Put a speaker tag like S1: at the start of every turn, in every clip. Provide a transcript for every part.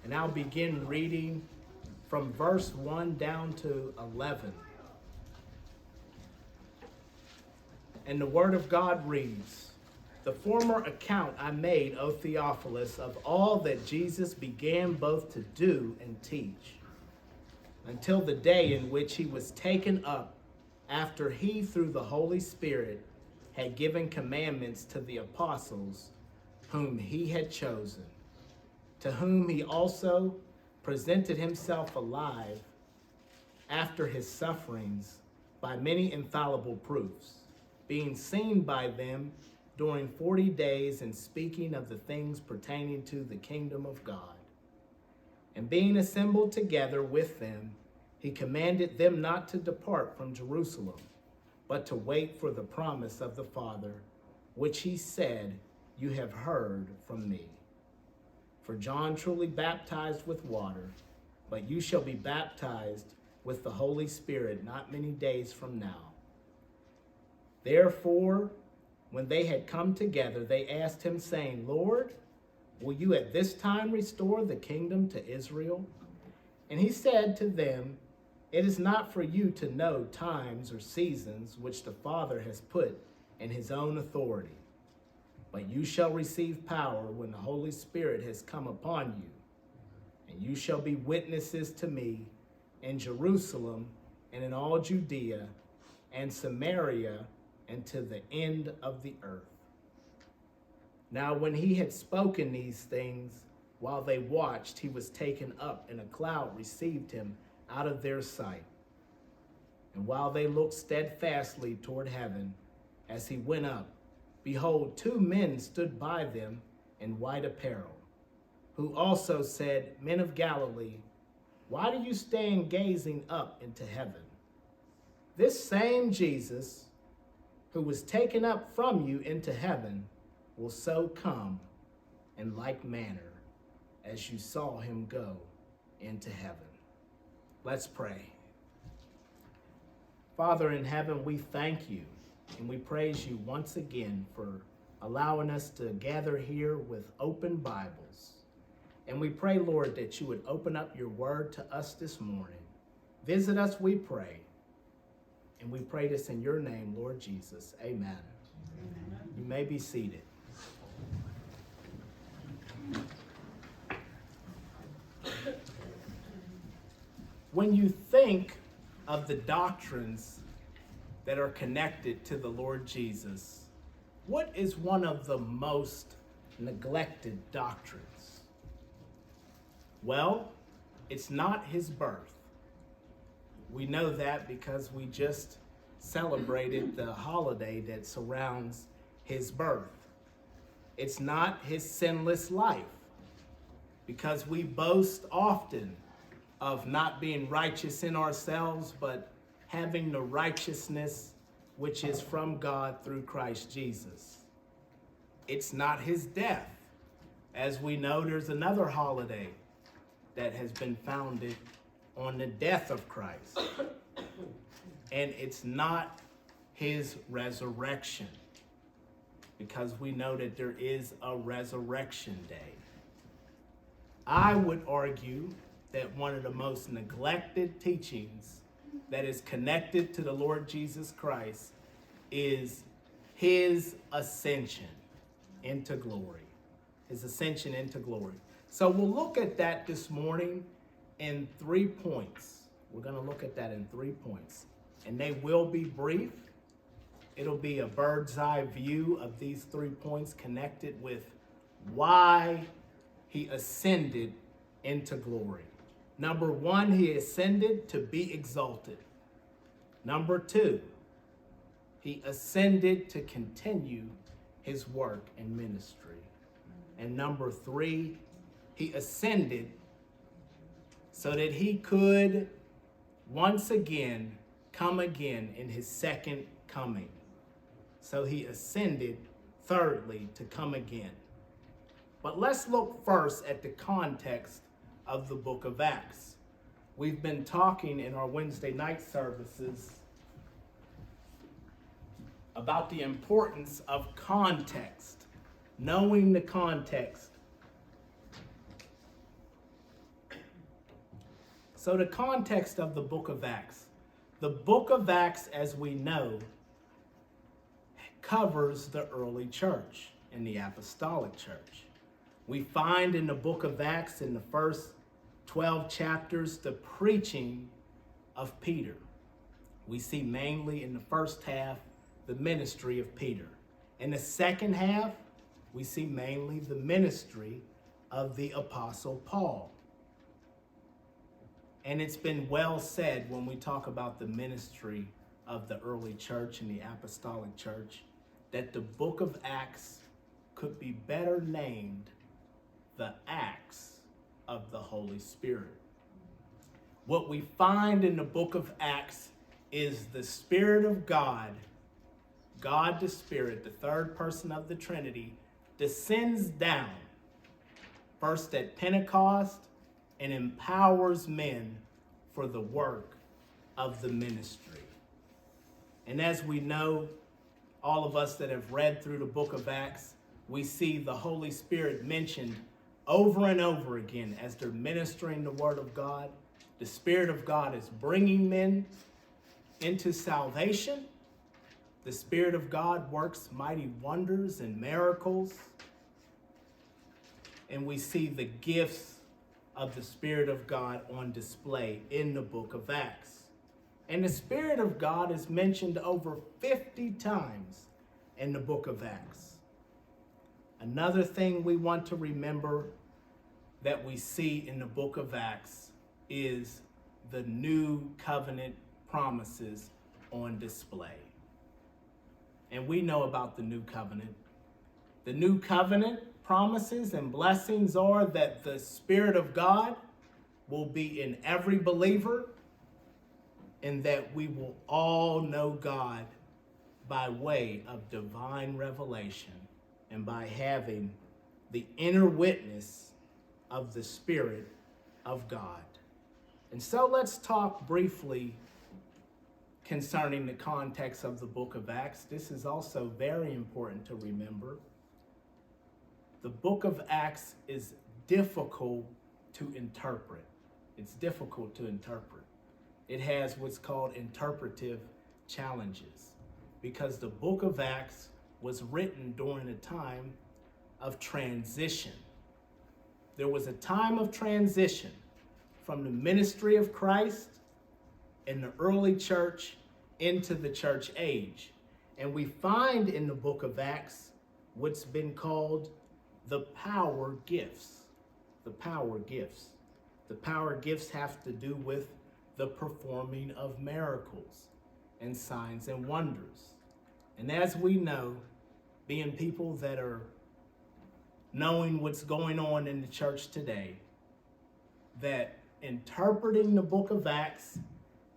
S1: And I'll begin reading from verse 1 down to 11. And the word of God reads, "The former account I made, O Theophilus, of all that Jesus began both to do and teach, until the day in which he was taken up, after he, through the Holy Spirit, had given commandments to the apostles whom he had chosen, to whom he also presented himself alive after his sufferings by many infallible proofs, being seen by them during 40 days, and speaking of the things pertaining to the kingdom of God. And being assembled together with them, he commanded them not to depart from Jerusalem, but to wait for the promise of the Father, which he said, 'You have heard from me.' For John truly baptized with water, but you shall be baptized with the Holy Spirit not many days from now." Therefore, when they had come together, they asked him, saying, "Lord, will you at this time restore the kingdom to Israel?" And he said to them, "It is not for you to know times or seasons which the Father has put in his own authority, but you shall receive power when the Holy Spirit has come upon you, and you shall be witnesses to me in Jerusalem and in all Judea and Samaria and to the end of the earth." Now when he had spoken these things, while they watched, he was taken up, and a cloud received him out of their sight. And while they looked steadfastly toward heaven as he went up, behold, 2 men stood by them in white apparel, who also said, "Men of Galilee, why do you stand gazing up into heaven? This same Jesus, who was taken up from you into heaven, will so come in like manner as you saw him go into heaven." Let's pray. Father in heaven, we thank you and we praise you once again for allowing us to gather here with open Bibles. And we pray, Lord, that you would open up your word to us this morning. Visit us, we pray. And we pray this in your name, Lord Jesus. Amen. Amen. You may be seated. When you think of the doctrines that are connected to the Lord Jesus, what is one of the most neglected doctrines? Well, it's not his birth. We know that because we just celebrated the holiday that surrounds his birth. It's not his sinless life, because we boast often of not being righteous in ourselves, but having the righteousness which is from God through Christ Jesus. It's not his death. As we know, there's another holiday that has been founded on the death of Christ. And it's not his resurrection, because we know that there is a resurrection day. I would argue that one of the most neglected teachings that is connected to the Lord Jesus Christ is his ascension into glory. His ascension into glory. So we'll look at that this morning in 3 points. We're going to look at that in 3 points. And they will be brief. It'll be a bird's eye view of these 3 points connected with why he ascended into glory. Number 1, he ascended to be exalted. Number 2, he ascended to continue his work and ministry. And number 3, he ascended so that he could once again come again in his second coming. So he ascended, thirdly, to come again. But let's look first at the context of the book of Acts. We've been talking in our Wednesday night services about the importance of context, knowing the context So the context of the book of Acts. The book of Acts, as we know, covers the early church and the apostolic church. We find in the book of Acts, in the first 12 chapters, the preaching of Peter. We see mainly in the first half the ministry of Peter. In the second half, we see mainly the ministry of the Apostle Paul. And it's been well said when we talk about the ministry of the early church and the apostolic church, that the book of Acts could be better named the Acts of the Holy Spirit. What we find in the book of Acts is the Spirit of God, God the Spirit, the third person of the Trinity, descends down, first at Pentecost, and empowers men for the work of the ministry. And as we know, all of us that have read through the book of Acts, we see the Holy Spirit mentioned over and over again as they're ministering the word of God. The Spirit of God is bringing men into salvation. The Spirit of God works mighty wonders and miracles. And we see the gifts of the Spirit of God on display in the book of Acts. And the Spirit of God is mentioned over 50 times in the book of Acts. Another thing we want to remember that we see in the book of Acts is the new covenant promises on display. And we know about the new covenant. The new covenant promises and blessings are that the Spirit of God will be in every believer, and that we will all know God by way of divine revelation and by having the inner witness of the Spirit of God. And so let's talk briefly concerning the context of the book of Acts. This is also very important to remember. The book of Acts is difficult to interpret. It's difficult to interpret. It has what's called interpretive challenges because the book of Acts was written during a time of transition. There was a time of transition from the ministry of Christ in the early church into the church age. And we find in the book of Acts what's been called the power gifts. The power gifts. The power gifts have to do with the performing of miracles and signs and wonders. And as we know, being people that are knowing what's going on in the church today, that interpreting the book of Acts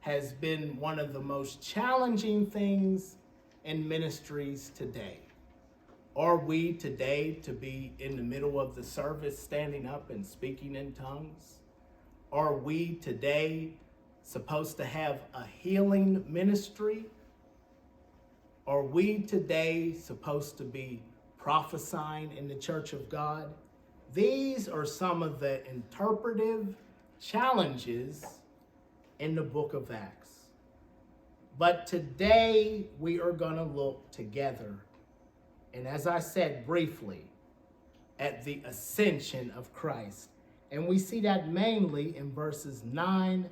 S1: has been one of the most challenging things in ministries today. Are we today to be in the middle of the service standing up and speaking in tongues? Are we today supposed to have a healing ministry? Are we today supposed to be prophesying in the church of God? These are some of the interpretive challenges in the book of Acts. But today we are going to look together, and as I said briefly, at the ascension of Christ. And we see that mainly in verses 9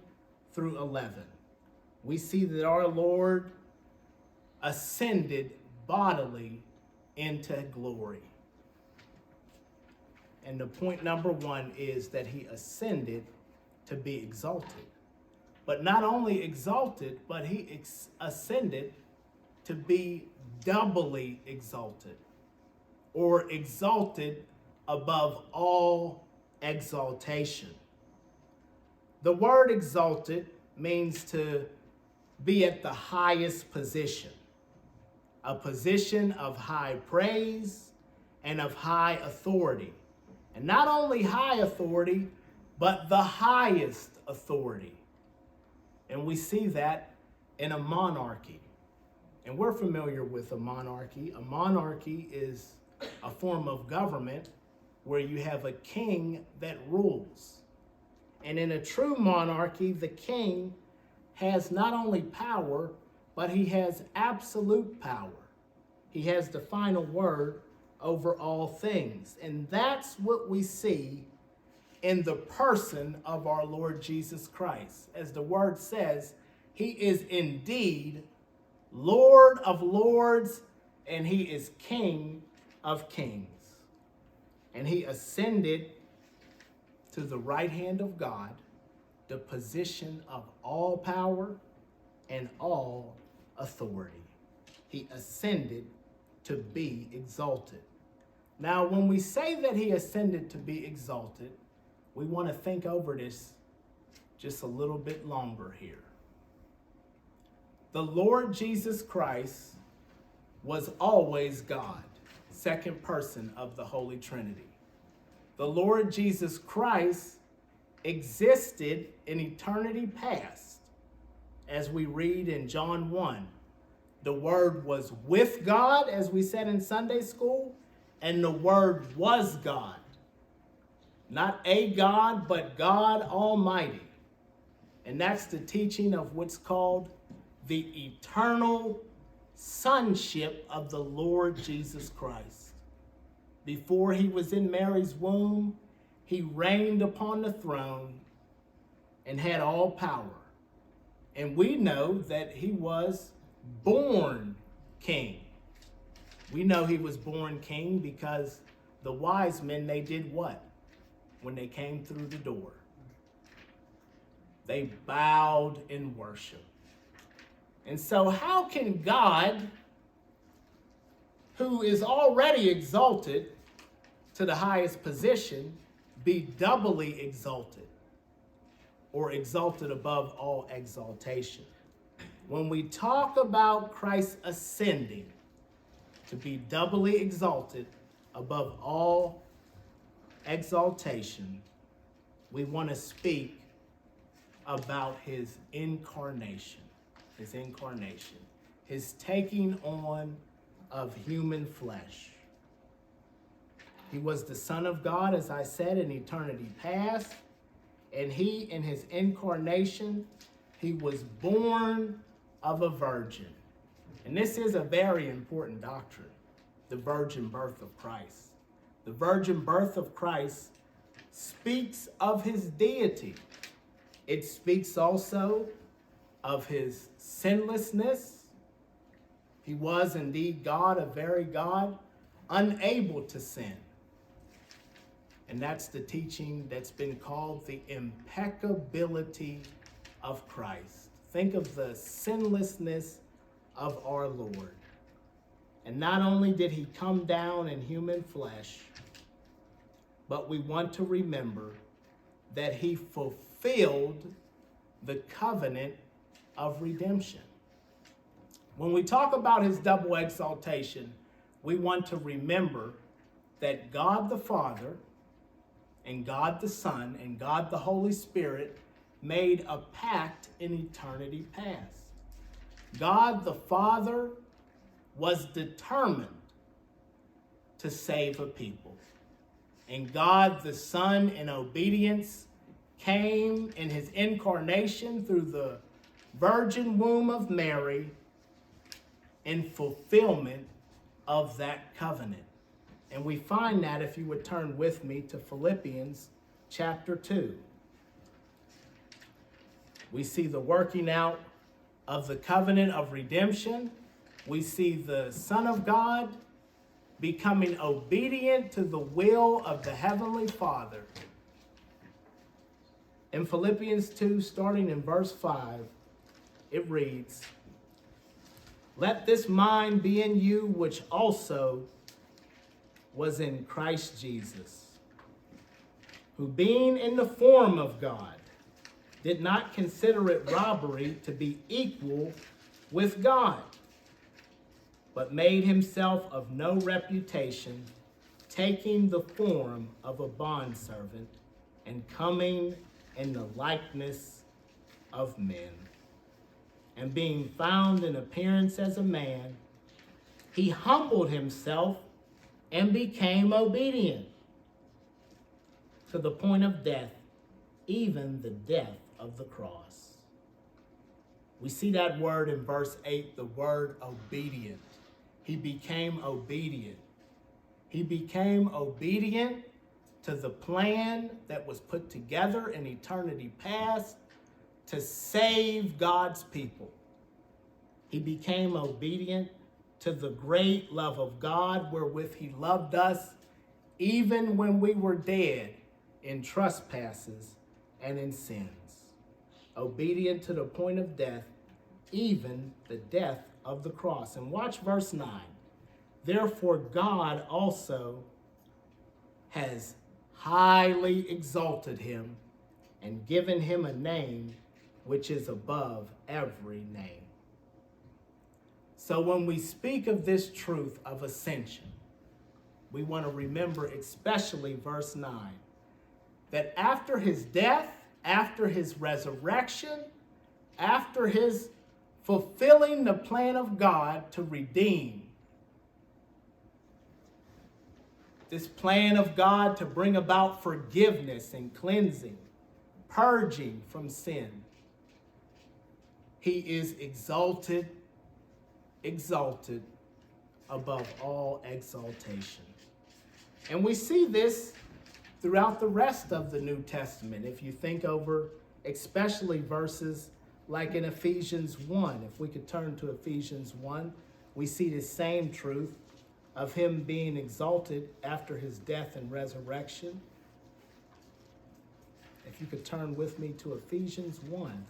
S1: through 11. We see that our Lord ascended bodily into glory. And the point number one is that he ascended to be exalted. But not only exalted, but he ascended to be doubly exalted, or exalted above all exaltation. The word exalted means to be at the highest position, a position of high praise and of high authority. And not only high authority, but the highest authority. And we see that in a monarchy. And we're familiar with a monarchy. A monarchy is a form of government where you have a king that rules. And in a true monarchy, the king has not only power, but he has absolute power. He has the final word over all things. And that's what we see in the person of our Lord Jesus Christ. As the word says, he is indeed Lord of lords, and he is King of kings. And he ascended to the right hand of God, the position of all power and all authority. He ascended to be exalted. Now, when we say that he ascended to be exalted, we want to think over this just a little bit longer here. The Lord Jesus Christ was always God, second person of the Holy Trinity. The Lord Jesus Christ existed in eternity past. As we read in John 1, the Word was with God, as we said in Sunday school, and the Word was God. Not a God, but God Almighty. And that's the teaching of what's called the eternal sonship of the Lord Jesus Christ. Before he was in Mary's womb, he reigned upon the throne and had all power. And we know that he was born king. We know he was born king because the wise men, they did what? When they came through the door, they bowed in worship. And so how can God, who is already exalted to the highest position, be doubly exalted or exalted above all exaltation? When we talk about Christ ascending to be doubly exalted above all exaltation, we want to speak about his incarnation, his taking on of human flesh. He was the Son of God, as I said, in eternity past, and he, in his incarnation, he was born of a virgin. And this is a very important doctrine, the virgin birth of Christ. The virgin birth of Christ speaks of his deity. It speaks also of his sinlessness. He was indeed God, a very God, unable to sin. And that's the teaching that's been called the impeccability of Christ. Think of the sinlessness of our Lord. And not only did he come down in human flesh, but we want to remember that he fulfilled the covenant of redemption. When we talk about his double exaltation, we want to remember that God the Father and God the Son and God the Holy Spirit made a pact in eternity past. God the Father was determined to save a people. And God the Son, in obedience, came in his incarnation through the virgin womb of Mary in fulfillment of that covenant. And we find that, if you would turn with me to Philippians chapter 2. We see the working out of the covenant of redemption. We see the Son of God becoming obedient to the will of the Heavenly Father. In Philippians 2, starting in verse 5, it reads, "Let this mind be in you, which also was in Christ Jesus, who being in the form of God, did not consider it robbery to be equal with God, but made himself of no reputation, taking the form of a bondservant and coming in the likeness of men. And being found in appearance as a man, he humbled himself and became obedient to the point of death, even the death of the cross. We see that word in verse 8, the word obedient. He became obedient. He became obedient to the plan that was put together in eternity past to save God's people. He became obedient to the great love of God wherewith he loved us, even when we were dead in trespasses and in sins. Obedient to the point of death, even the death of the cross. And watch verse 9. Therefore God also has highly exalted him and given him a name which is above every name. So when we speak of this truth of ascension, we want to remember especially verse 9, that after his death, after his resurrection, after his fulfilling the plan of God to redeem, this plan of God to bring about forgiveness and cleansing, purging from sin, he is exalted above all exaltation. And we see this throughout the rest of the New Testament. If you think over especially verses like in Ephesians 1, if we could turn to Ephesians 1, we see the same truth of him being exalted after his death and resurrection. If you could turn with me to Ephesians 1.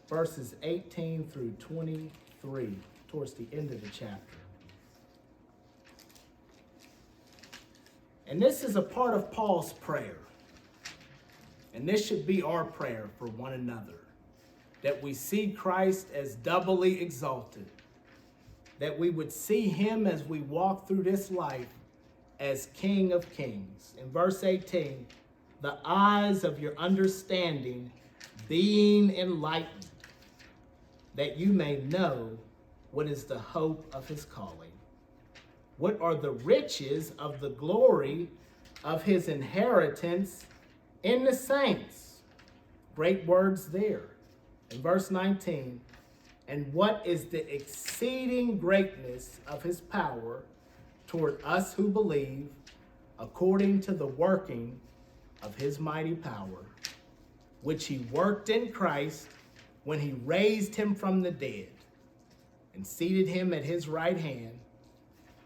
S1: Verses 18 through 23, towards the end of the chapter. And this is a part of Paul's prayer. And this should be our prayer for one another, that we see Christ as doubly exalted, that we would see him as we walk through this life as King of Kings. In verse 18, the eyes of your understanding being enlightened, that you may know what is the hope of his calling, what are the riches of the glory of his inheritance in the saints. Great words there. In verse 19, and what is the exceeding greatness of his power toward us who believe, according to the working of his mighty power, which he worked in Christ when he raised him from the dead and seated him at his right hand.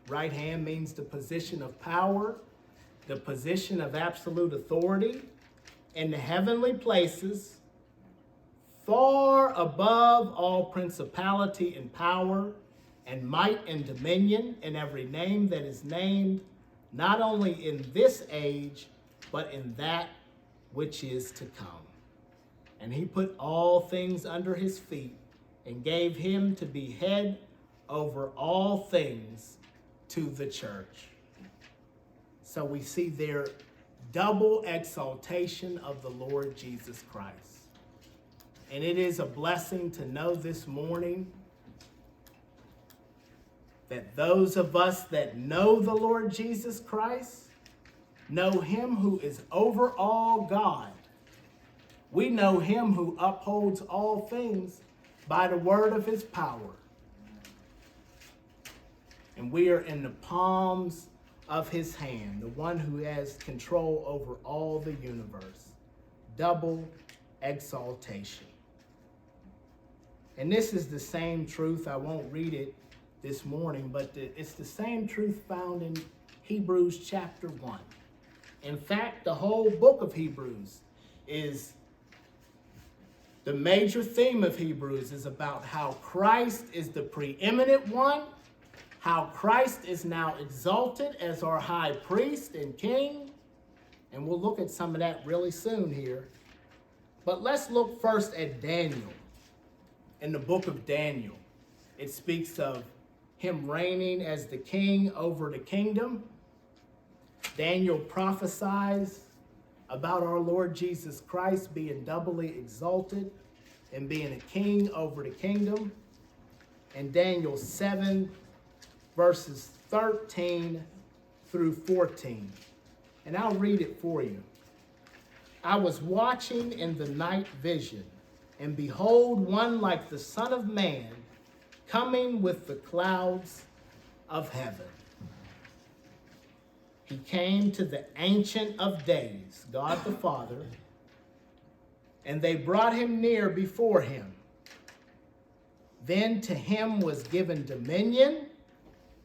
S1: Right hand means the position of power, the position of absolute authority in the heavenly places, far above all principality and power and might and dominion and every name that is named, not only in this age, but in that which is to come. And he put all things under his feet and gave him to be head over all things to the church. So we see there double exaltation of the Lord Jesus Christ. And it is a blessing to know this morning that those of us that know the Lord Jesus Christ know him who is over all God. We know him who upholds all things by the word of his power. And we are in the palms of his hand, the one who has control over all the universe. Double exaltation. And this is the same truth. I won't read it this morning, but it's the same truth found in Hebrews chapter 1. In fact, the whole book of Hebrews is the major theme of Hebrews is about how Christ is the preeminent one, how Christ is now exalted as our high priest and king. And we'll look at some of that really soon here. But let's look first at Daniel. In the book of Daniel, it speaks of him reigning as the king over the kingdom. Daniel prophesies about our Lord Jesus Christ being doubly exalted and being a king over the kingdom. In Daniel 7, verses 13 through 14. And I'll read it for you. I was watching in the night vision, and behold, one like the Son of Man coming with the clouds of heaven. He came to the Ancient of Days, God the Father, and they brought him near before him. Then to him was given dominion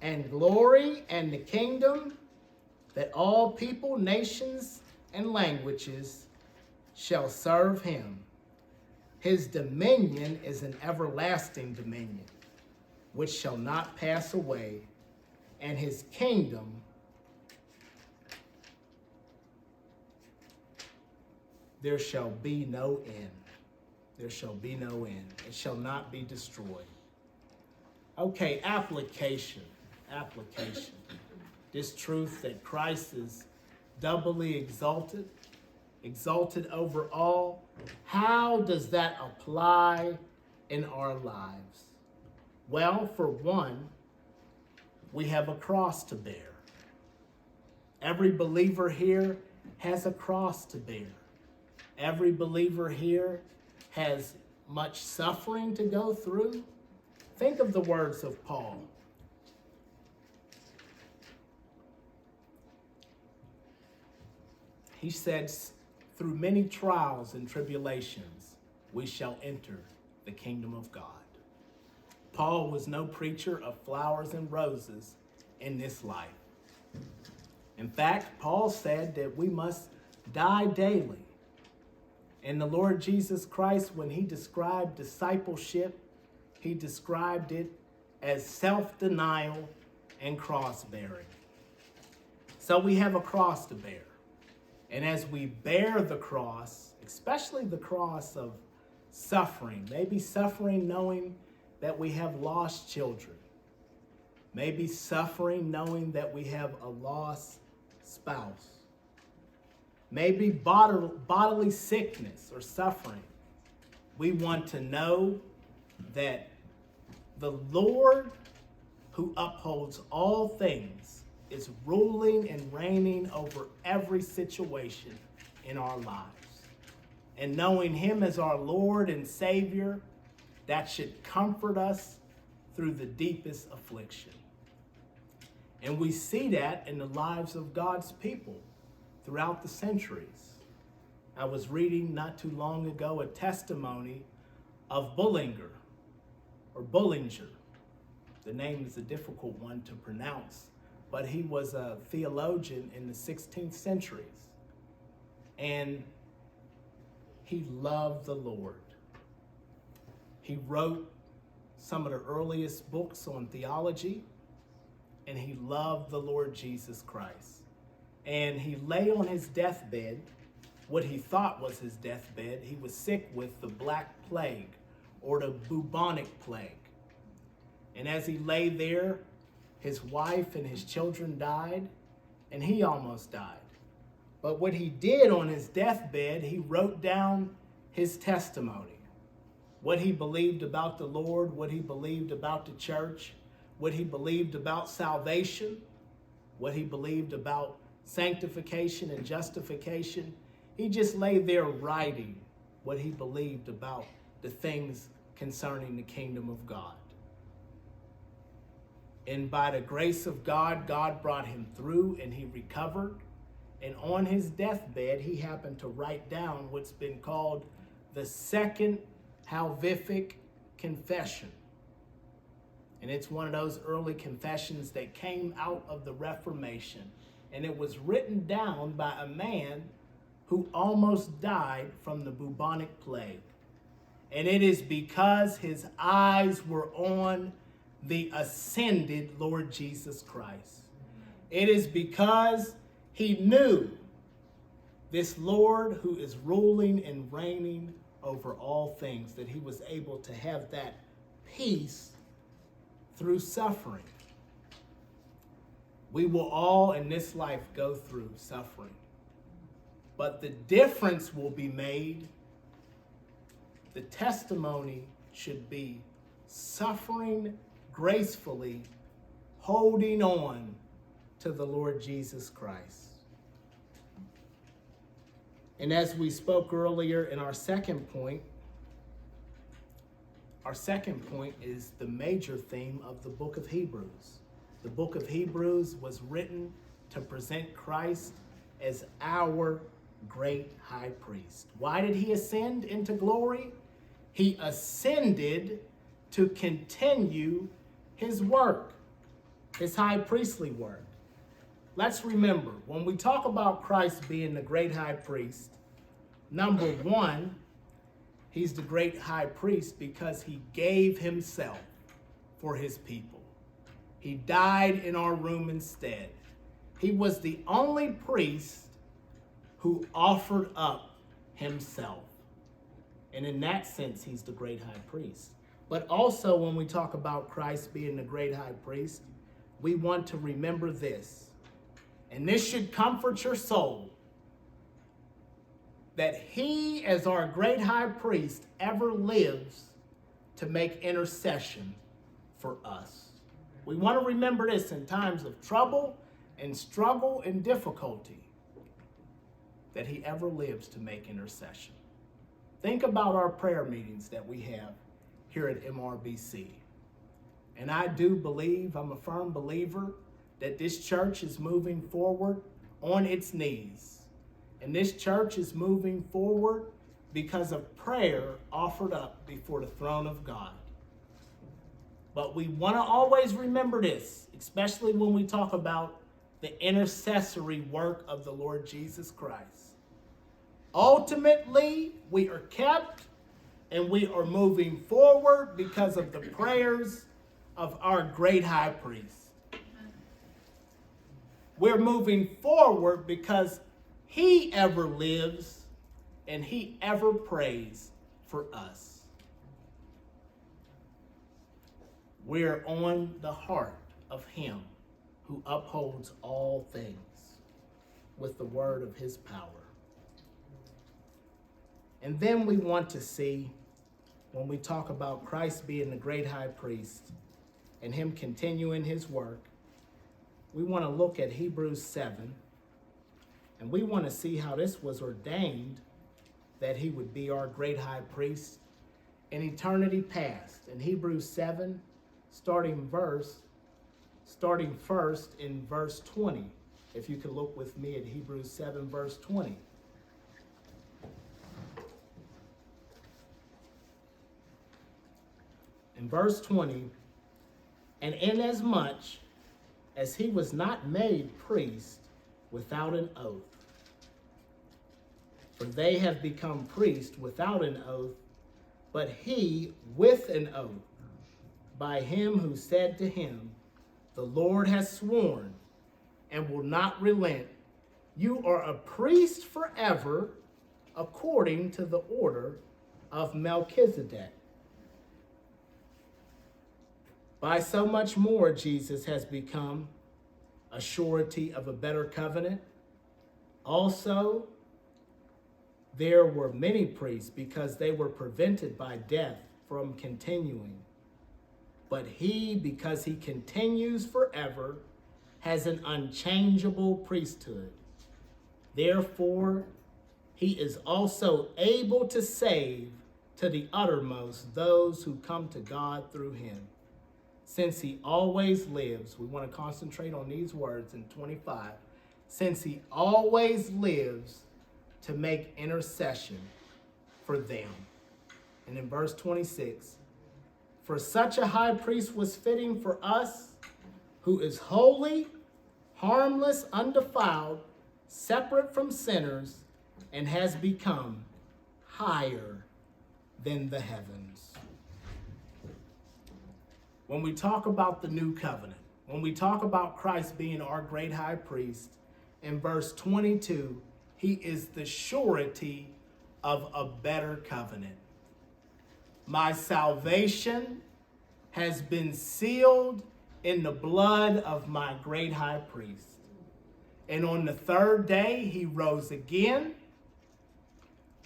S1: and glory and the kingdom, that all people, nations, and languages shall serve him. His dominion is an everlasting dominion, which shall not pass away, and his kingdom there shall be no end. There shall be no end. It shall not be destroyed. Okay, application. This truth that Christ is doubly exalted over all. How does that apply in our lives? Well, for one, we have a cross to bear. Every believer here has a cross to bear. Every believer here has much suffering to go through. Think of the words of Paul. He said, through many trials and tribulations, we shall enter the kingdom of God. Paul was no preacher of flowers and roses in this life. In fact, Paul said that we must die daily. And the Lord Jesus Christ, when he described discipleship, he described it as self-denial and cross-bearing. So we have a cross to bear. And as we bear the cross, especially the cross of suffering, maybe suffering knowing that we have lost children, maybe suffering knowing that we have a lost spouse, maybe bodily sickness or suffering, we want to know that the Lord who upholds all things is ruling and reigning over every situation in our lives. And knowing him as our Lord and Savior, that should comfort us through the deepest affliction. And we see that in the lives of God's people throughout the centuries. I was reading not too long ago a testimony of Bullinger. The name is a difficult one to pronounce, but he was a theologian in the 16th centuries. And he loved the Lord. He wrote some of the earliest books on theology, and he loved the Lord Jesus Christ. And he lay on his deathbed, what he thought was his deathbed. He was sick with the Black Plague or the bubonic plague. And as he lay there, his wife and his children died, and he almost died. But what he did on his deathbed, he wrote down his testimony. What he believed about the Lord, what he believed about the church, what he believed about salvation, what he believed about sanctification and justification. He just lay there writing what he believed about the things concerning the kingdom of God. And by the grace of God, God brought him through and he recovered. And on his deathbed, he happened to write down what's been called the Second Salvific Confession. And it's one of those early confessions that came out of the Reformation. And it was written down by a man who almost died from the bubonic plague. And it is because his eyes were on the ascended Lord Jesus Christ. It is because he knew this Lord who is ruling and reigning over all things, that he was able to have that peace through suffering. We will all in this life go through suffering, but the difference will be made. The testimony should be suffering gracefully holding on to the Lord Jesus Christ. And as we spoke earlier in our second point is the major theme of the book of Hebrews. The book of Hebrews was written to present Christ as our great high priest. Why did he ascend into glory? He ascended to continue his work, his high priestly work. Let's remember, when we talk about Christ being the great high priest, number one, he's the great high priest because he gave himself for his people. He died in our room instead. He was the only priest who offered up himself. And in that sense, he's the great high priest. But also when we talk about Christ being the great high priest, we want to remember this. And this should comfort your soul, that he, as our great high priest, ever lives to make intercession for us. We want to remember this in times of trouble and struggle and difficulty, that he ever lives to make intercession. Think about our prayer meetings that we have here at MRBC. And I do believe, I'm a firm believer, that this church is moving forward on its knees. And this church is moving forward because of prayer offered up before the throne of God. But we want to always remember this, especially when we talk about the intercessory work of the Lord Jesus Christ. Ultimately, we are kept and we are moving forward because of the prayers of our great high priest. We're moving forward because he ever lives and he ever prays for us. We're on the heart of him who upholds all things with the word of his power. And then we want to see, when we talk about Christ being the great high priest and him continuing his work, we want to look at Hebrews 7, and we want to see how this was ordained that he would be our great high priest in eternity past. In Hebrews 7, starting first in verse 20. If you could look with me at Hebrews 7, verse 20. In verse 20, and inasmuch as he was not made priest without an oath, for they have become priests without an oath, but he with an oath, by him who said to him, the Lord has sworn and will not relent. You are a priest forever, according to the order of Melchizedek. By so much more, Jesus has become a surety of a better covenant. Also, there were many priests because they were prevented by death from continuing. But he, because he continues forever, has an unchangeable priesthood. Therefore, he is also able to save to the uttermost those who come to God through him. Since he always lives, we want to concentrate on these words in 25. Since he always lives to make intercession for them. And in verse 26, for such a high priest was fitting for us, who is holy, harmless, undefiled, separate from sinners, and has become higher than the heavens. When we talk about the new covenant, when we talk about Christ being our great high priest, in verse 22, he is the surety of a better covenant. My salvation has been sealed in the blood of my great high priest. And on the third day, he rose again.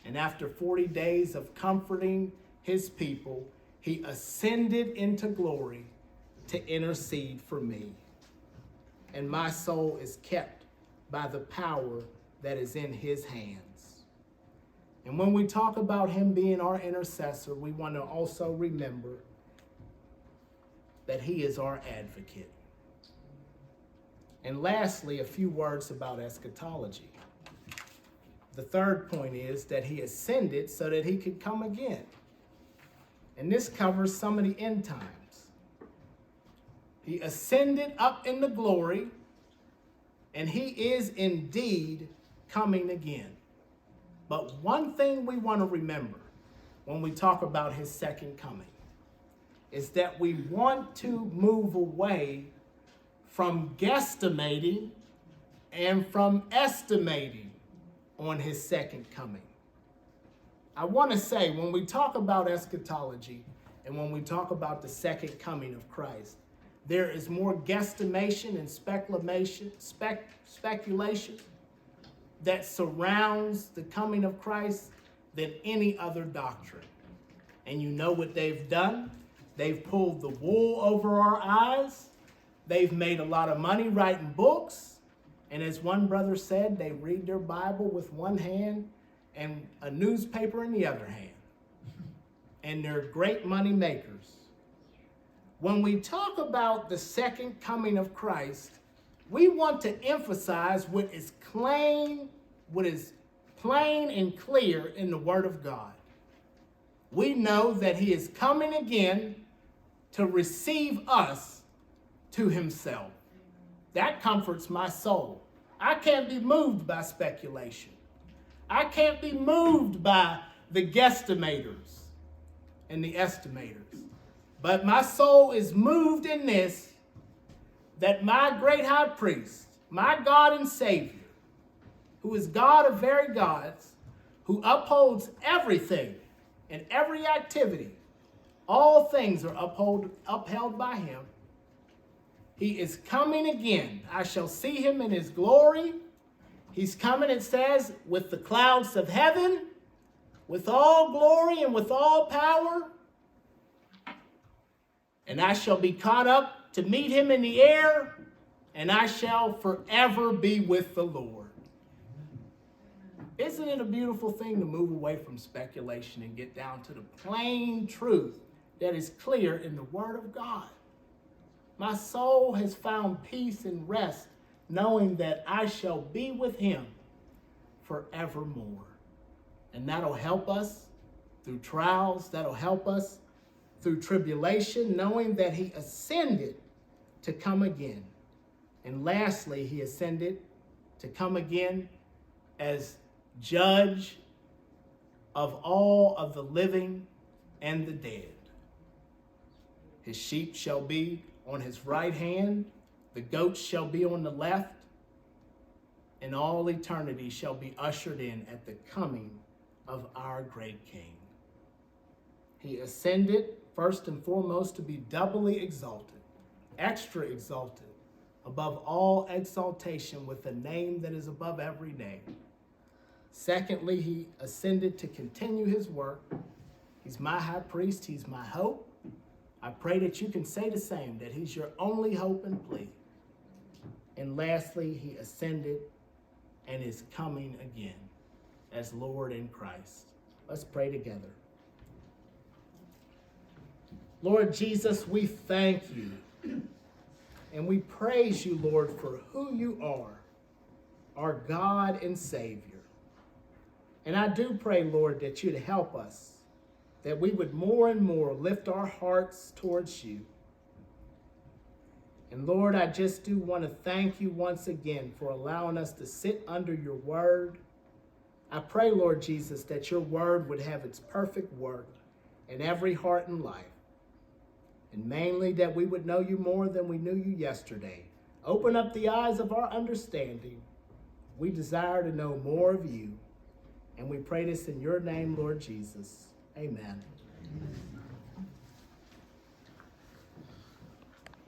S1: And after 40 days of comforting his people, he ascended into glory to intercede for me. and my soul is kept by the power that is in his hands. And when we talk about him being our intercessor, we want to also remember that he is our advocate. And lastly, a few words about eschatology. The third point is that he ascended so that he could come again. And this covers some of the end times. He ascended up into glory, and he is indeed coming again. But one thing we want to remember when we talk about his second coming is that we want to move away from guesstimating and from estimating on his second coming. I want to say, when we talk about eschatology and when we talk about the second coming of Christ, there is more guesstimation and speculation that surrounds the coming of Christ than any other doctrine. And you know what they've done? They've pulled the wool over our eyes. They've made a lot of money writing books. And as one brother said, they read their Bible with one hand and a newspaper in the other hand. And they're great money makers. When we talk about the second coming of Christ, we want to emphasize what is plain and clear in the Word of God. We know that he is coming again to receive us to himself. That comforts my soul. I can't be moved by speculation. I can't be moved by the guesstimators and the estimators. But my soul is moved in this, that my great high priest, my God and Savior, who is God of very gods, who upholds everything and every activity, all things are upheld by him. He is coming again. I shall see him in his glory. He's coming, it says, with the clouds of heaven, with all glory and with all power. And I shall be caught up to meet him in the air, and I shall forever be with the Lord. Isn't it a beautiful thing to move away from speculation and get down to the plain truth that is clear in the Word of God? My soul has found peace and rest, knowing that I shall be with him forevermore. And that'll help us through trials. That'll help us through tribulation, knowing that he ascended to come again. And lastly, he ascended to come again as judge of all of the living and the dead. His sheep shall be on his right hand, the goats shall be on the left, and all eternity shall be ushered in at the coming of our great King. He ascended first and foremost to be doubly exalted, extra exalted, above all exaltation, with a name that is above every name. Secondly, he ascended to continue his work. He's my high priest. He's my hope. I pray that you can say the same, that he's your only hope and plea. And lastly, he ascended and is coming again as Lord in Christ. Let's pray together. Lord Jesus, we thank you and we praise you, Lord, for who you are, our God and Savior. And I do pray, Lord, that you'd help us, that we would more and more lift our hearts towards you. And Lord, I just do want to thank you once again for allowing us to sit under your word. I pray, Lord Jesus, that your word would have its perfect work in every heart and life. And mainly that we would know you more than we knew you yesterday. Open up the eyes of our understanding. We desire to know more of you. And we pray this in your name, Lord Jesus. Amen.